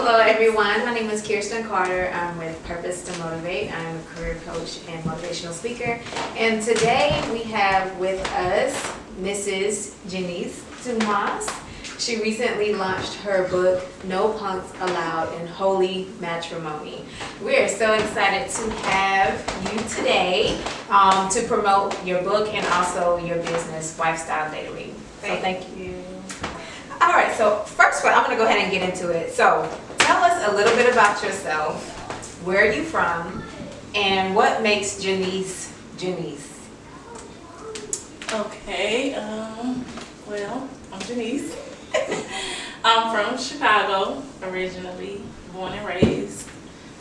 Hello everyone, my name is Kirsten Carter. I'm with Purpose to Motivate. I'm a career coach and motivational speaker. And today we have with us Mrs. Jeanise Dumas. She recently launched her book, No Punks Allowed in Holy Matrimony. We are so excited to have you today to promote your book and also your business, Wifestyle Daily. So thank you. All right, so first of all, I'm going to go ahead and get into it. So tell us a little bit about yourself. Where are you from? And what makes Jeanise Jeanise? Okay, well, I'm Jeanise. I'm from Chicago, originally, born and raised.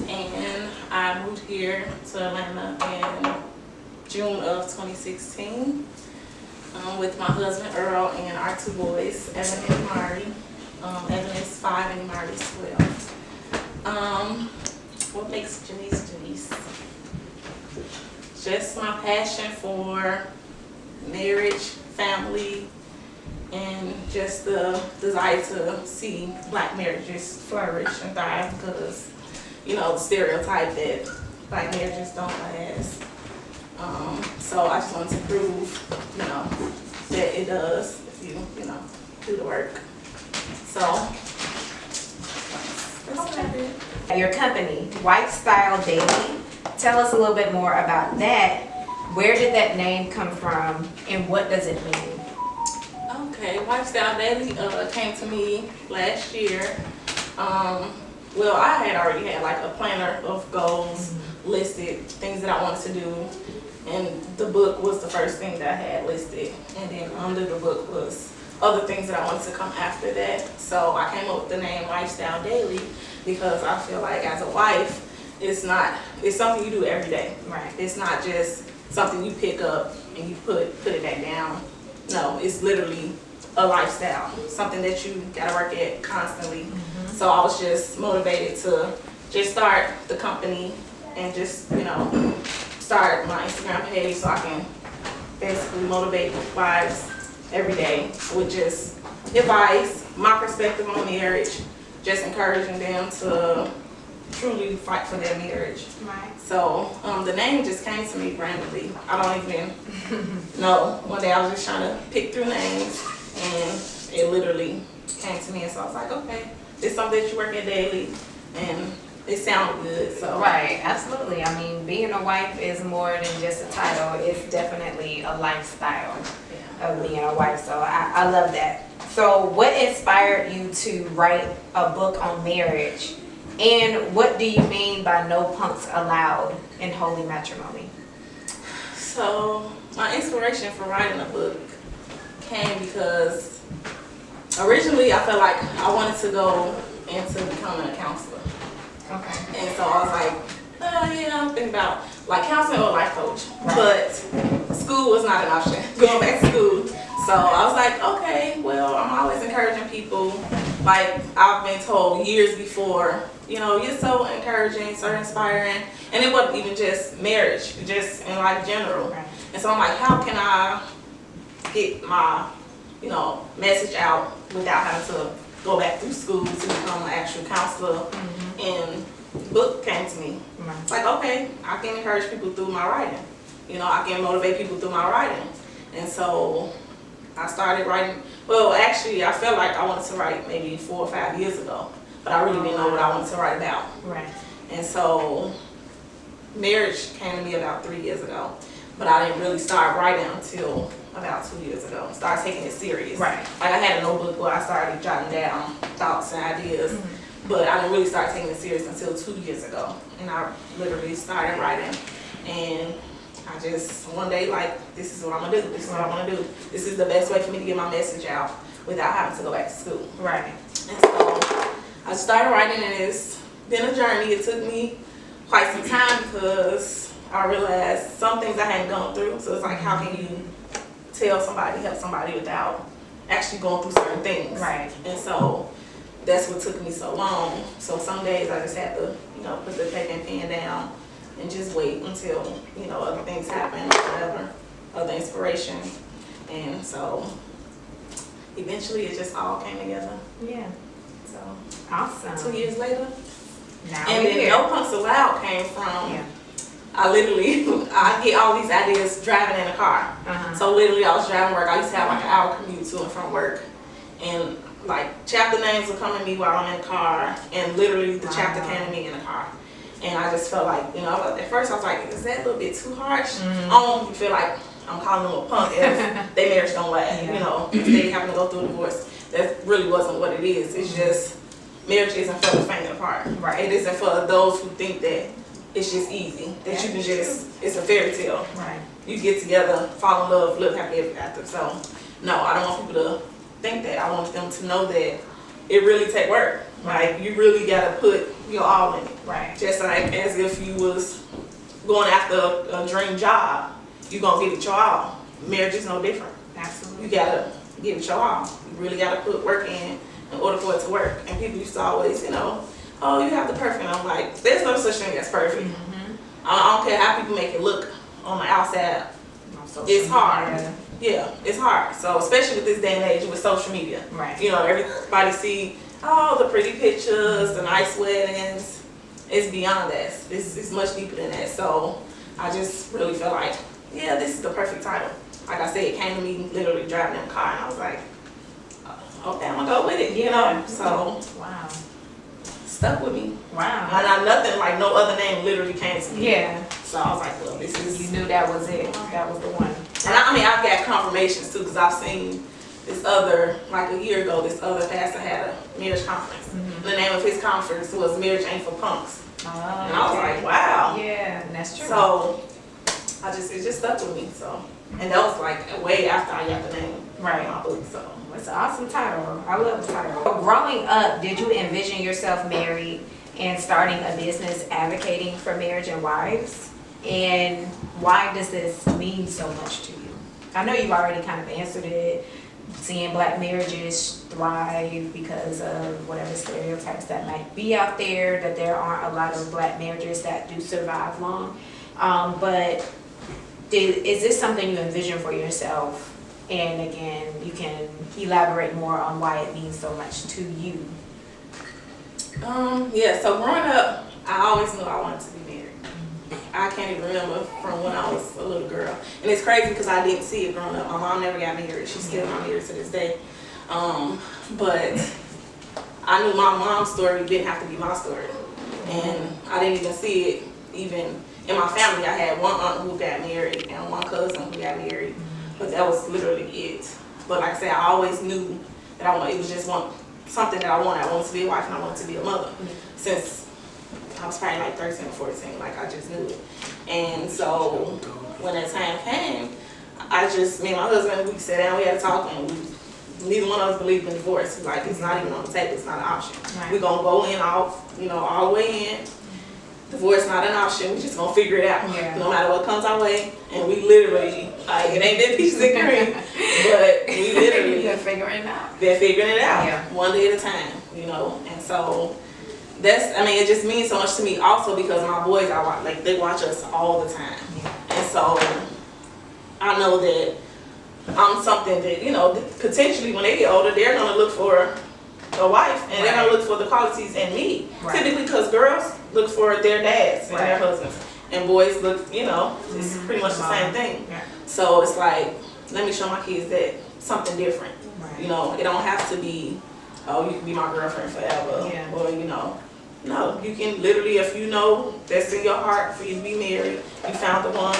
And I moved here to Atlanta in June of 2016 with my husband Earl and our two boys, Evan and Mari. Evan is 5 and Mari is 12. What makes Jeanise Dumas? Just my passion for marriage, family, and just the desire to see Black marriages flourish and thrive because, you know, the stereotype that Black marriages don't last. So I just wanted to prove, you know, that it does if you know, do the work. So that's what I did. Your company, Wifestyle Daily. Tell us a little bit more about that. Where did that name come from and what does it mean? Okay, Wifestyle Daily came to me last year. Well, I had already had like a planner of goals listed, things that I wanted to do, and the book was the first thing that I had listed, and then under the book was other things that I wanted to come after that. So I came up with the name Wifestyle Daily because I feel like as a wife, it's something you do every day. Right. It's not just something you pick up and you put it back down. No, it's literally a lifestyle, something that you gotta work at constantly. So I was just motivated to just start the company and just, you know, start my Instagram page so I can basically motivate wives every day with just advice, my perspective on marriage, just encouraging them to truly fight for their marriage. Right. So the name just came to me randomly. I don't even know. One day I was just trying to pick through names and it literally came to me, and so I was like, okay, it's something that you work at daily and it sounded good. So Right, absolutely. I mean, being a wife is more than just a title. It's definitely a lifestyle of being a wife. So I love that. So what inspired you to write a book on marriage? And what do you mean by no punks allowed in holy matrimony? So my inspiration for writing a book came because originally I felt like I wanted to go into becoming a counselor. Okay. And so I was like, yeah, I'm thinking about like counseling or life coach. Right. But school was not an option, going back to school. So I was like, okay, well, I'm always encouraging people. Like I've been told years before, you know, you're so encouraging, so inspiring. And it wasn't even just marriage, just in life general. Right. And so I'm like, how can I get my, you know, message out without having to go back through school to become an actual counselor? And the book came to me. Right. It's like, okay, I can encourage people through my writing. You know, I can motivate people through my writing. And so I started writing. Well, actually, I felt like I wanted to write maybe 4 or 5 years ago, but I really didn't know what I wanted to write about. Right. And so marriage came to me about 3 years ago, but I didn't really start writing until about 2 years ago. Started taking it serious. Right. Like I had a notebook where I started jotting down thoughts and ideas, but I didn't really start taking it serious until 2 years ago. And I literally started writing, and I just one day like, this is what I'm gonna do. This is what I want to do. This is the best way for me to get my message out without having to go back to school. Right. And so I started writing, and it's been a journey. It took me quite some time because I realized some things I hadn't gone through. So it's like, how can you tell somebody, help somebody without actually going through certain things? Right. And so that's what took me so long. So some days I just had to, you know, put the paper and pen down and just wait until, you know, other things happen, whatever, other inspiration. And so eventually it just all came together. Yeah. So Awesome. 2 years later. Now And we're then here. No Punks Allowed came from, Yeah. I literally, I get all these ideas driving in a car. So literally I was driving to work. I used to have like an hour commute to and from work. And like chapter names would come to me while I'm in the car. And literally the chapter came to me in the car. And I just felt like, you know, at first I was like, is that a little bit too harsh? I don't feel like I'm calling them a punk if their marriage don't last, you know, if they happen to go through a divorce. That really wasn't what it is. It's just, marriage isn't for the faint of heart. Right. It isn't for those who think that it's just easy, that you can just, it's a fairy tale. Right. You get together, fall in love, live happily ever after. So, no, I don't want people to think that. I want them to know that it really take work. Like, you really gotta put your all in it. Right. Just like as if you was going after a dream job, you gonna give it your all. Marriage is no different. Absolutely. You gotta give it your all. You really gotta put work in order for it to work. And people used to always, you know, oh, you have the perfect. I'm like, there's no such thing as perfect. I don't care how people make it look on the outside. It's hard. Yeah, it's hard. So especially with this day and age with social media. Right. You know, everybody see, oh, the pretty pictures, the nice weddings. It's beyond that. It's much deeper than that. So I just really feel like, yeah, this is the perfect title. Like I said, it came to me literally driving in the car and I was like, okay, I'm gonna go with it, you know? So, wow. Stuck with me. Wow. And nothing, like no other name literally came to me. Yeah. So I was like, well, this is. You knew that was it. That was the one. And I mean, I've got confirmations too, because I've seen this other, like a year ago, this other pastor had a marriage conference. The name of his conference was Marriage Ain't for Punks. Oh, And I was like, wow. yeah, that's true. So, it just stuck with me, so. And that was like way after I got the name Right. of my book, so. It's an awesome title. I love the title. Growing up, did you envision yourself married and starting a business advocating for marriage and wives? And why does this mean so much to you? I know you've already kind of answered it, seeing black marriages thrive because of whatever stereotypes that might be out there, that there aren't a lot of black marriages that do survive long. But is this something you envision for yourself? And again, you can elaborate more on why it means so much to you. Yeah, so growing up, I always knew I wanted to be married. I can't even remember from when I was a little girl. And it's crazy because I didn't see it growing up. My mom never got married. She's still not married to this day. But I knew my mom's story didn't have to be my story. And I didn't even see it even in my family. I had one aunt who got married and one cousin who got married. But that was literally it. But like I said, I always knew that it was just something that I wanted. I wanted to be a wife and I wanted to be a mother. Since I was probably like 13 or 14, like I just knew it. And so when that time came, me and my husband, we sat down, we had a talk, and neither one of us believed in divorce. Like, it's not even on the table, it's not an option. Right. We're gonna go in all the way in. Divorce not an option, we just gonna figure it out. Yeah. No matter what comes our way. And we literally, like, it ain't been peaches and cream, but we literally You're figuring it out. been figuring it out, Yeah. one day at a time, and so it just means so much to me also because my boys, they watch us all the time. And so I know that I'm something that, potentially when they get older, they're gonna look for a wife and they're gonna look for the qualities in me. Right. Typically because girls look for their dads and their Right. husbands. And boys look, it's pretty much the same thing. Yeah. So it's like, let me show my kids that something different. Right. It don't have to be, oh, you can be my girlfriend forever. Yeah. Or, no, you can literally, if you know that's in your heart for you to be married, you found the one,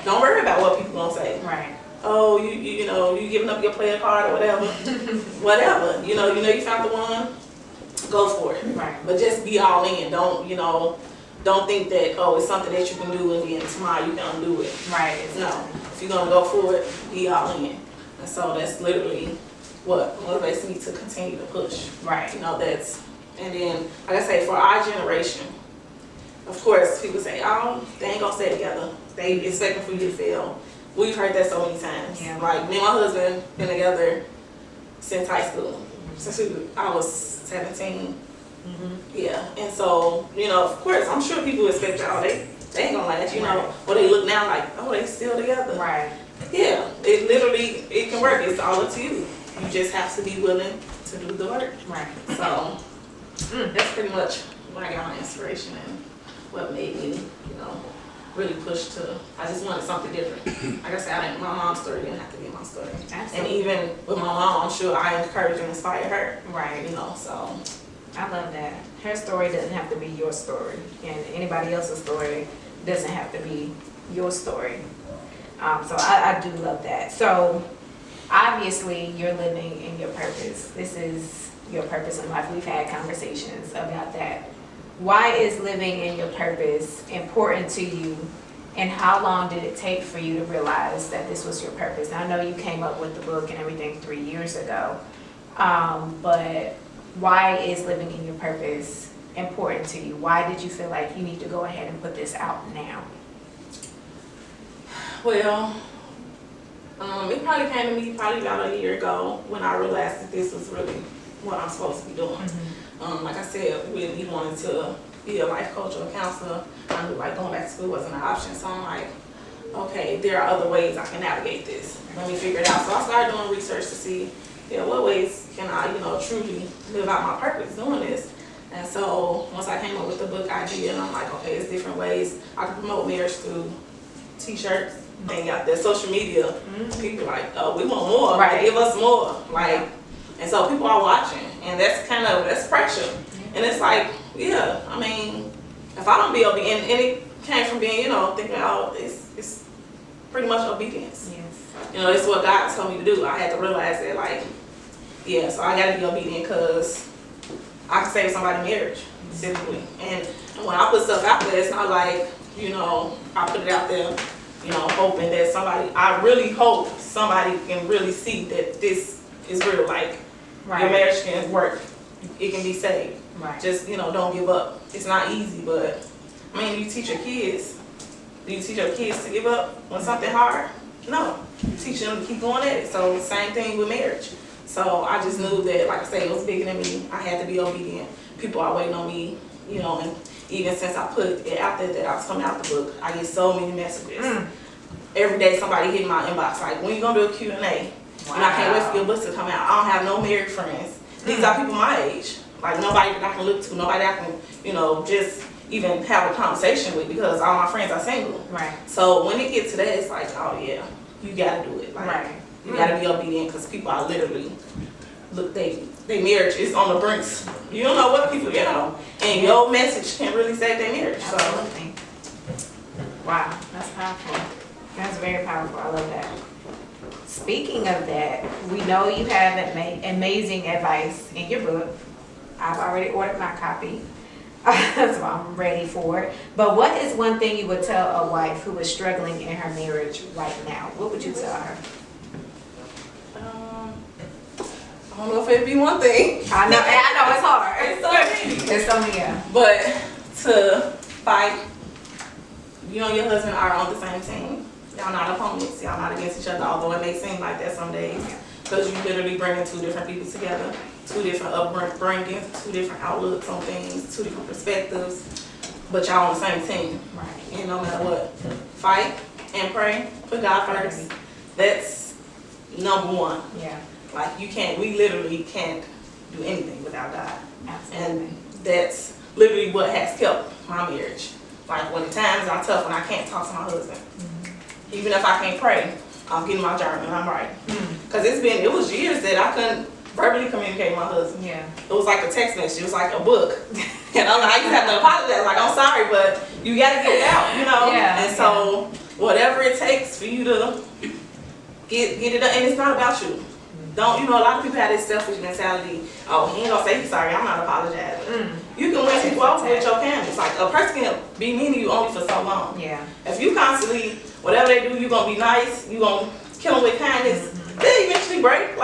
don't worry about what people gonna say. Right. Oh, you giving up your player card or whatever. Whatever. You found the one, go for it. Right. But just be all in. Don't think that, oh, it's something that you can do and then tomorrow you can undo it. Right. No. If you're gonna go for it, be all in. And so that's literally what motivates me to continue to push. Right. And then, like I say, for our generation, of course, people say, oh, they ain't gonna stay together. They expecting for you to fail. We've heard that so many times. Yeah. Like, me and my husband been together since high school. Since I was 17. Yeah. And so, of course, I'm sure people expect, oh, they ain't gonna last, Or they look now like, oh, they still together. Right. Yeah. It can work. It's all up to you. You just have to be willing to to do the work. Right. So that's pretty much when I got my inspiration and what made me, really push to. I just wanted something different. Like I said, my mom's story didn't have to be my story. Absolutely. And even with my mom, I'm sure I encourage and inspire her. Right. So. I love that. Her story doesn't have to be your story, and anybody else's story doesn't have to be your story. So I do love that. So obviously you're living in your purpose. This is your purpose in life. We've had conversations about that. Why is living in your purpose important to you, and how long did it take for you to realize that this was your purpose? I know you came up with the book and everything 3 years ago, but why is living in your purpose important to you? Why did you feel like you need to go ahead and put this out now? Well, it probably came to me about a year ago when I realized that this was really what I'm supposed to be doing. Like I said, we wanted to be a life coach or a counselor. I knew like going back to school wasn't an option, so I'm like, okay, there are other ways I can navigate this. Let me figure it out. So I started doing research to see, what ways can I, truly live out my purpose doing this. And so once I came up with the book idea, and I'm like, okay, it's different ways I can promote marriage through t-shirts. And got their social media, people like, oh, we want more, Right. Give us more, and so people are watching, and that's pressure, and it's like, I mean, if I don't be obedient, and it came from being, thinking, it's pretty much obedience. Yes. It's what God told me to do. I had to realize that, so I got to be obedient because I can save somebody's marriage, specifically, and when I put stuff out there, it's not like, I put it out there, hoping that I really hope somebody can really see that this is real, your marriage can work, it can be saved. Right. Just, don't give up. It's not easy, but, you teach your kids. Do you teach your kids to give up when something hard? No. You teach them to keep going at it. So, same thing with marriage. So, I just knew that, like I said, it was bigger than me. I had to be obedient. People are waiting on me, and even since I put it out there that I was coming out the book, I get so many messages. Every day somebody hit my inbox like, when you gonna do a Q&A? Wow. And I can't wait for your book to come out. I don't have no married friends. These are people my age. Like nobody that I can look to, nobody I can, just even have a conversation with because all my friends are single. Right. So when it gets to that, it's like, oh yeah, you gotta do it. You gotta be obedient because people are literally, their marriage is on the brinks. You don't know what people get on. And your message can really save their marriage. Absolutely. Wow, that's powerful. That's very powerful. I love that. Speaking of that, we know you have amazing advice in your book. I've already ordered my copy, so I'm ready for it. But what is one thing you would tell a wife who is struggling in her marriage right now? What would you tell her? I don't know if it'd be one thing. I know it's hard. It's so many. There's so many. Yeah. But to fight, you and your husband are on the same team. Y'all not opponents. Y'all not against each other, although it may seem like that some days. Because you literally bringing two different people together, two different upbringings, two different outlooks on things, two different perspectives. But y'all on the same team. Right. And no matter what, fight and pray. Put God first. That's number one. Yeah. We literally can't do anything without God. Absolutely. And that's literally what has kept my marriage. When the times are tough, when I can't talk to my husband. Even if I can't pray, I'm getting my journal and I'm writing. Because it was years that I couldn't verbally communicate with my husband. Yeah. It was like a text message, it was like a book. And I used to have to apologize, I'm sorry, but you gotta get it out, Yeah. And so, whatever it takes for you to get it done, and it's not about you. Don't, a lot of people have this selfish mentality, oh, he ain't gonna say he's sorry, I'm not apologizing. You can win people over with your canvas. A person can be mean to you only for so long. Yeah. If you constantly, whatever they do, you're gonna be nice, you're gonna kill them with kindness, they'll eventually break.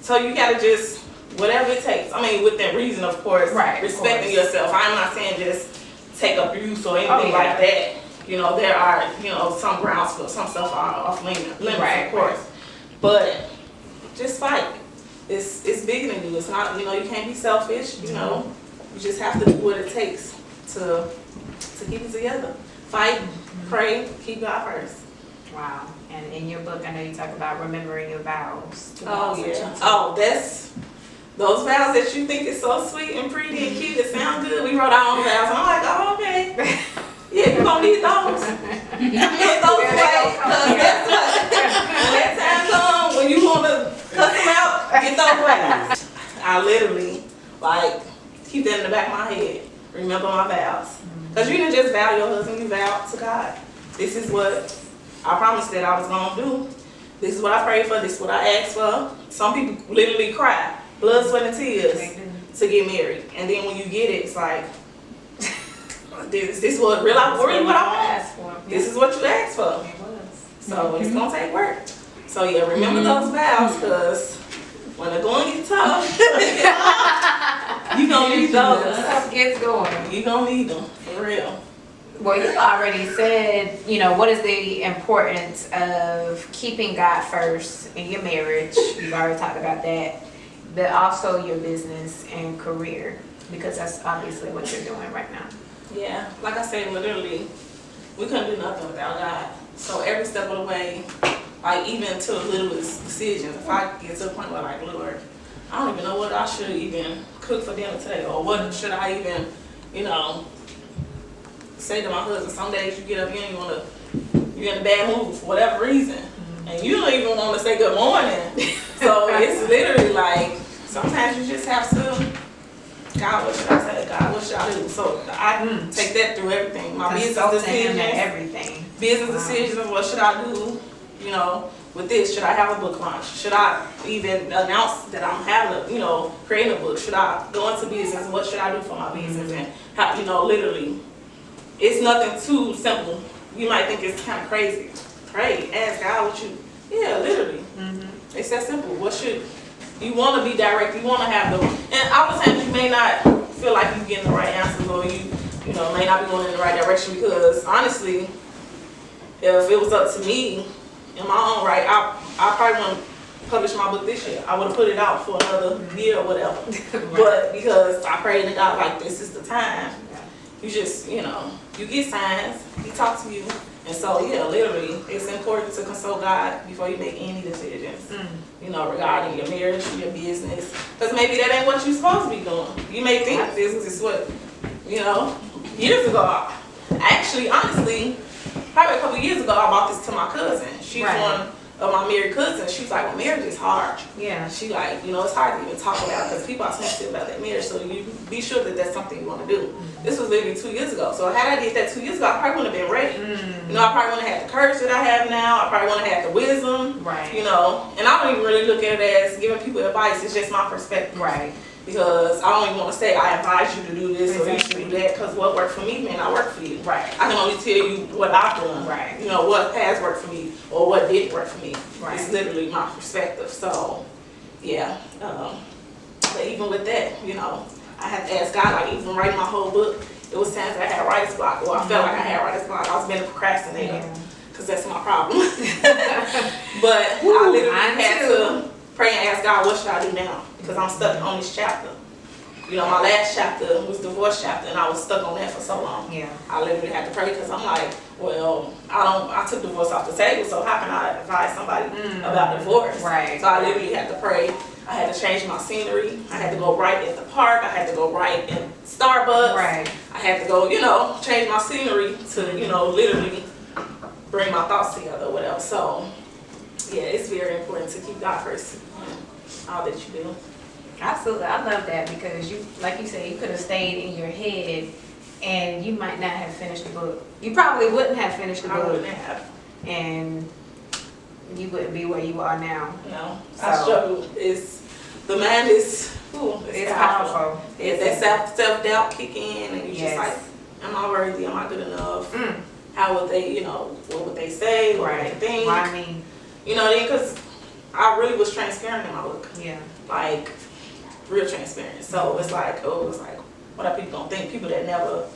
So you gotta just, whatever it takes. Within reason, of course, respecting yourself. I'm not saying just take abuse or anything like that. There are, some grounds for some stuff are off limits, of course. But just fight. It's bigger than you. It's not, you can't be selfish, You just have to do what it takes to keep it together. Fight, pray, keep God first. Wow. And in your book, I know you talk about remembering your vows. Oh, yeah. Oh, that's those vows that you think is so sweet and pretty and cute, it sound good, we wrote our own vows. I'm like, oh, okay. Yeah, you're gonna need those. Put those away, because guess what? When that time comes, when you wanna cut them out, get those vows. I literally, like, keep that in the back of my head. Remember my vows. Because you didn't just vow your husband, you vowed to God. This is what I promised that I was gonna do. This is what I prayed for, this is what I asked for. Some people literally cry, blood, sweat, and tears to get married. And then when you get it, it's like, this what what I want. This is what you asked for. So it's gonna take work. So yeah, remember those vows, because when the going gets tough, you gonna need those. Stuff gets going. You gonna need them, for real. Well, you already said, you know, what is the importance of keeping God first in your marriage? You've already talked about that. But also your business and career, because that's obviously what you're doing right now. Yeah, like I said, literally, we couldn't do nothing without God. So every step of the way, like even to the littlest decision, if I get to the point where like, Lord, I don't even know what I should even cook for dinner today, or what should I even, you know, say to my husband. Some days you get up, you're in a bad mood for whatever reason, and you don't even want to say good morning. So it's literally like, sometimes you just have to, God, what should I say? God, what should I do? So I take that through everything. My business decisions, everything. Business decisions, what should I do? You know, with this, should I have a book launch? Should I even announce that I'm having creating a book? Should I go into business? What should I do for my business? And how, literally, it's nothing too simple. You might think it's kind of crazy. Pray, ask God what you, literally. It's that simple. What should, you want to be direct, you want to have the, and oftentimes you may not feel like you're getting the right answers, or you may not be going in the right direction, because honestly, if it was up to me, in my own right, I probably wouldn't publish my book this year. I would have put it out for another year or whatever. But because I prayed to God, like, this is the time, you just, you get signs, He talks to you. And so, literally, it's important to consult God before you make any decisions, regarding your marriage, your business. Because maybe that ain't what you're supposed to be doing. You may think business is what, years ago, actually, honestly, probably a couple years ago, I bought this to my cousin. She's one of my married cousins. She's like, well, marriage is hard. Yeah. She like, it's hard to even talk about, because people are sensitive about that marriage. So you be sure that that's something you want to do. This was literally 2 years ago. So had I did that 2 years ago, I probably wouldn't have been ready. I probably wouldn't have had the courage that I have now. I probably wouldn't have had the wisdom. Right. And I don't even really look at it as giving people advice. It's just my perspective. Right. Because I don't even want to say I advise you to do this or you should do that, because what worked for me may not work for you. Right. I can only tell you what I've done. Right. What has worked for me or what didn't work for me. Right. It's literally my perspective. So, yeah. But even with that, I had to ask God, like even writing my whole book, it was times I had writer's block, or I felt like I had writer's block. I was being a procrastinator, because that's my problem. But I literally had to pray and ask God, what should I do now? Because I'm stuck on this chapter. My last chapter was divorce chapter, and I was stuck on that for so long. Yeah. I literally had to pray, because I'm like, well, I took divorce off the table, so how can I advise somebody about divorce? Right. So I literally had to pray. I had to change my scenery. I had to go right at the park. I had to go right in Starbucks. Right. I had to go, change my scenery to, literally bring my thoughts together or whatever. So, yeah, it's very important to keep God first in all that you do. Absolutely. I love that, because you, like you said, you could have stayed in your head and you might not have finished the book. You probably wouldn't have finished the book. I wouldn't have. And you wouldn't be where you are now. No. So, I struggle. The mind is, it's powerful. It's that self-doubt kick in, and you're just like, am I worthy? Am I good enough? How would they, what would they say? What would they think? Well, I mean, because I really was transparent in my book. Yeah. Like, real transparent. So it's like, what are people gonna think? People that never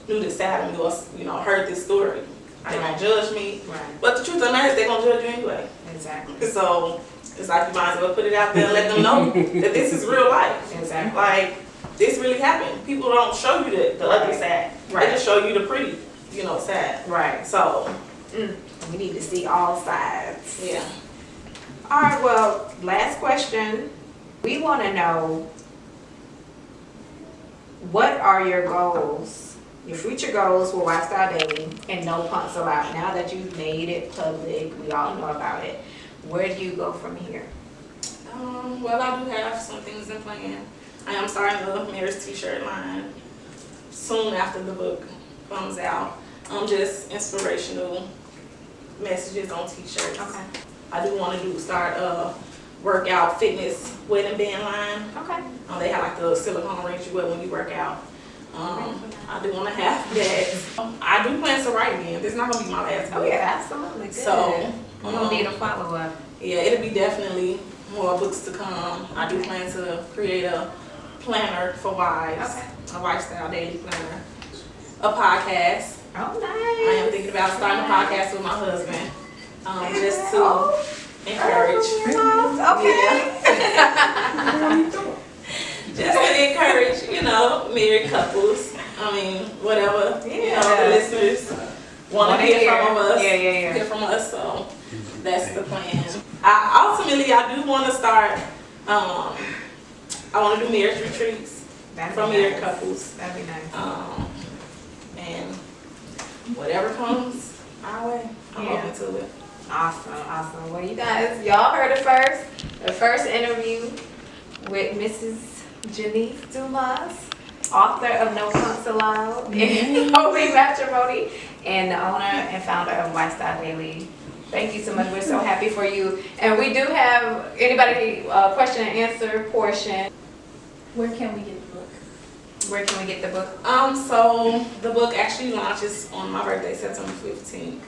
knew this side of me, or heard this story. They gonna judge me. Right. But the truth of the matter is, they gonna judge you anyway. Exactly. So it's like, you might as well put it out there and let them know that this is real life. Exactly. Like, this really happened. People don't show you the ugly side. Right. They just show you the pretty, side. Right. So we need to see all sides. Yeah. All right. Well, last question. We want to know, what are your goals, your future goals for Wifestyle Daily and No Punks Allowed? Now that you've made it public, we all know about it. Where do you go from here? Well, I do have some things in plan. I am starting the Marriage T-shirt line soon after the book comes out. Just inspirational messages on T-shirts. Okay. I do want to start a workout fitness wedding band line. Okay. They have like the silicone rings you wear when you work out. I do want to have that. I do plan to write again. This is not going to be my last book. Oh yeah, absolutely. Good. So, we're going to need a follow-up. Yeah, it'll be definitely more books to come. I do plan to create a planner for wives, a Wifestyle Daily planner, a podcast. Oh, nice. I am thinking about starting a podcast with my husband, just to encourage. Okay. Just to encourage, married couples. I mean, whatever, the listeners want to hear from us. Hear from us, so that's the plan. I do want to start, I want to do marriage retreats for married couples. That'd be nice. And whatever comes our way, I'm open to it. Awesome. Well, you guys, y'all heard it first. The first interview with Mrs. Jeanise Dumas, author of No Punks Allowed and Holy Matrimony, and the owner and founder of Wifestyle Daily. Thank you so much. We're so happy for you. And we do have anybody question and answer portion. Where can we get the book? Where can we get the book? So the book actually launches on my birthday, September 15th.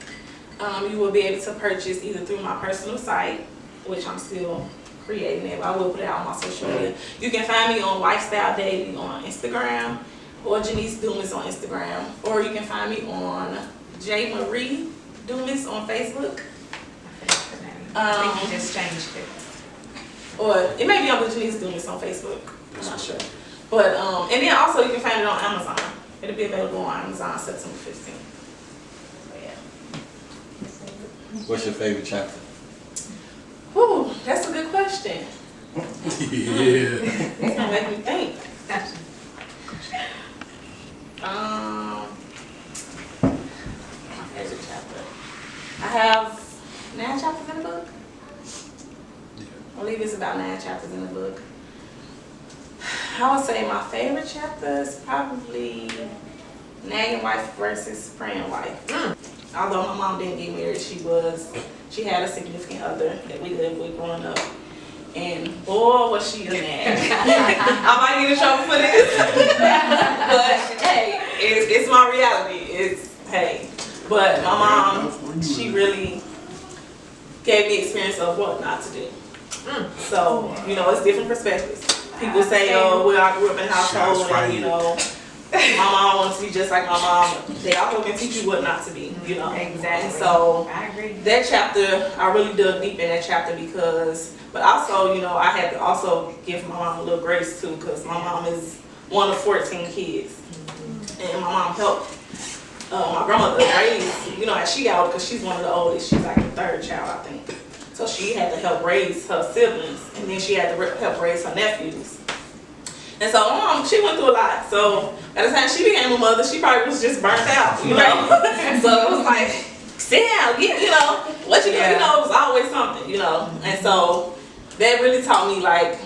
You will be able to purchase either through my personal site, which I'm still creating it, but I will put it out on my social media. You can find me on Wifestyle Daily on Instagram, or Jeanise Dumas on Instagram, or you can find me on J. Marie Dumas on Facebook. I think you just changed it. Or it may be on Jeanise Dumas on Facebook. I'm not sure. But and then also you can find it on Amazon. It'll be available on Amazon September 15th. So yeah. What's your favorite chapter? Whew, that's a good question. Yeah. It's gonna make me think. My favorite chapter. I have 9 chapters in the book. I believe it's about 9 chapters in the book. I would say my favorite chapter is probably nagging wife versus praying wife. Although my mom didn't get married, she had a significant other that we lived with growing up. And boy, was she a nag. I might get in trouble for this. But hey, it's my reality. But my mom, she really gave me experience of what not to do. So, it's different perspectives. People say, oh, well, I grew up in a household and, my mom wants to be just like my mom. They also can teach you what not to be, Exactly. And so, I agree. that chapter, I really dug deep in that chapter but also, I had to also give my mom a little grace too, because my mom is one of 14 kids. And my mom helped my grandmother raise, as she got older, because she's one of the oldest, she's like the 3rd child, I think. So she had to help raise her siblings, and then she had to help raise her nephews. And so my mom, she went through a lot. So by the time she became a mother, she probably was just burnt out, So it was like, sit down, what you do, it was always something, And so that really taught me, like,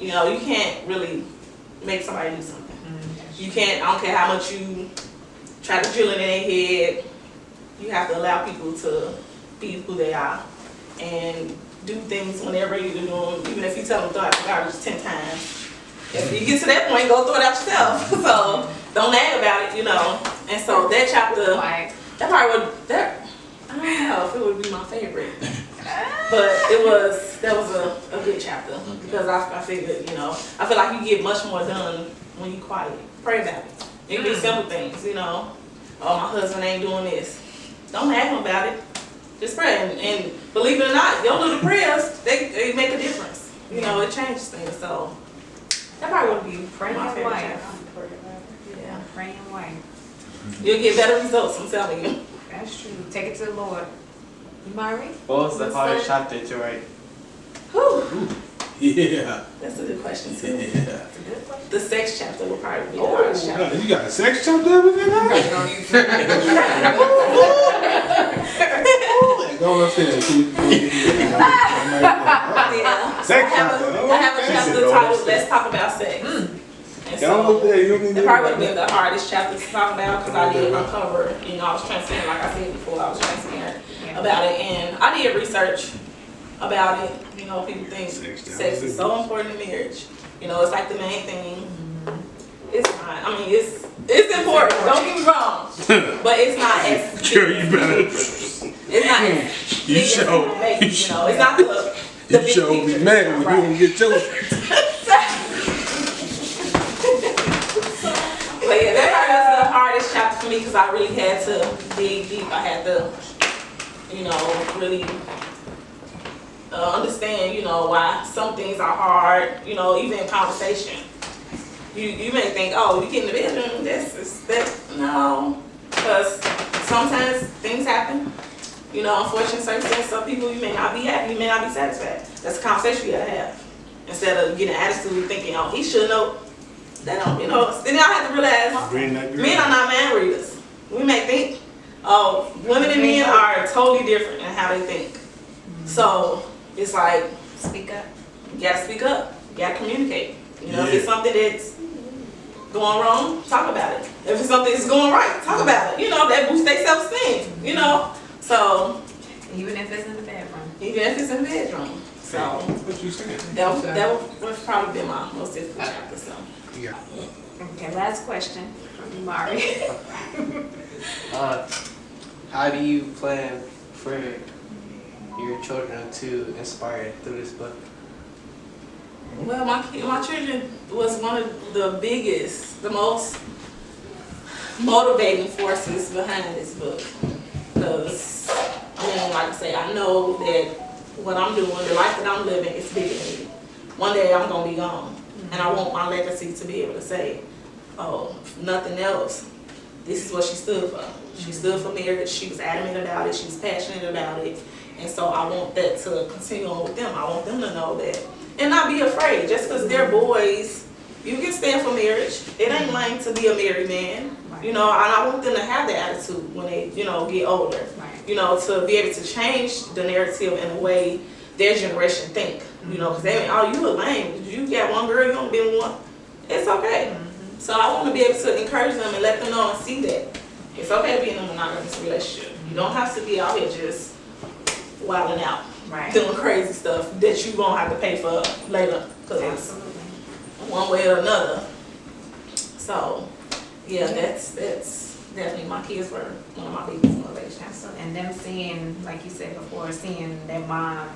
you can't really make somebody do something. You can't, I don't care how much you try to drill it in their head, you have to allow people to be who they are and do things when they're ready to do them, even if you tell them throw out the garbage 10 times. If you get to that point, go throw it out yourself. So don't nag about it, And so that chapter, that probably would, I don't know if it would be my favorite, but that was a good chapter because I figured, I feel like you get much more done when you quiet. Pray about it. It can be simple things, oh, my husband ain't doing this. Don't nag him about it. Just pray, and believe it or not, your little prayers, they make a difference. It changes things. So that probably would be Praying my favorite wife. chapter. Yeah. Praying wife. You'll get better results, I'm telling you. That's true. Take it to the Lord. Mari? What was the hardest chapter to write? Whew. Yeah. That's a good question too. Yeah. The sex chapter will probably be the hardest chapter. You got a sex chapter in there? Go upstairs. Yeah. Sex I chapter. have a chapter titled "Let's Talk About Sex." And Go up there. You don't need it probably would have been the hardest chapter to talk about because I did uncover, I was transparent, like I said before, I was transparent about it. And I did research about it. People think sex is so important in marriage. It's like the main thing. It's not. I mean, it's important. Don't get me wrong. But it's not as Sure, you better. it's not as You big as show. people make it, It's not the You big sure be picture. mad when you Right. don't get yours. But yeah, that was the hardest chapter for me because I really had to dig deep. I had to, really understand, why some things are hard, even in conversation. You may think, oh, you get in the bedroom, no. Because sometimes things happen. Unfortunate circumstances, some people you may not be happy, you may not be satisfied. That's a conversation you gotta have. Instead of getting an attitude thinking, oh, he should know. Then I have to realize men are not man readers. We may think, oh, women and men are totally different in how they think. So it's like, Speak up. you gotta speak up, you gotta communicate. If it's something that's going wrong, talk about it. If it's something that's going right, talk about it. That boosts their self-esteem, So, Even if it's in the bedroom. even if it's in the bedroom. So, What you saying? that would probably be my most difficult chapter, so. Yeah. Okay, last question from Mari. How do you plan for your children to inspire through this book? Well, my children was one of the biggest, the most motivating forces behind this book. Because, like I say, I know that what I'm doing, the life that I'm living, is bigger than me. One day I'm going to be gone. And I want my legacy to be able to say, oh, if nothing else, this is what she stood for. She stood for marriage. She was adamant about it. She was passionate about it. And so I want that to continue on with them. I want them to know that. And not be afraid. Just because they're boys, you can stand for marriage. It ain't lame to be a married man. And I want them to have that attitude when they, get older. To be able to change the narrative in a way their generation think. Because they mean, oh, you look lame. You got one girl, you don't be with one. It's okay. So I want to be able to encourage them and let them know and see that it's okay to be in a monogamous relationship. You don't have to be out here just wilding out, doing crazy stuff that you won't have to pay for later. Because it's one way or another. So, yeah, that's definitely, my kids were one of my biggest motivations. Absolutely. And them seeing, like you said before, seeing their mom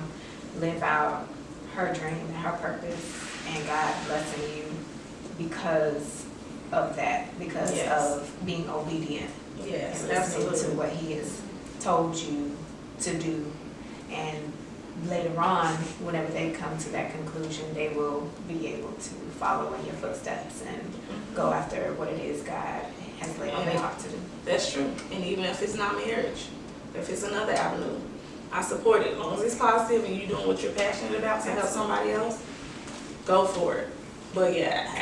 live out her dream and her purpose, and God blessing you because of that, because of being obedient. Yes, and listening absolutely. to what He has told you to do. And later on, whenever they come to that conclusion, they will be able to follow in your footsteps and go after what it is God has laid on their heart to do. That's true. And even if it's not marriage, if it's another avenue, I support it. As long as it's positive and you're doing what you're passionate about to help somebody else, go for it. But yeah,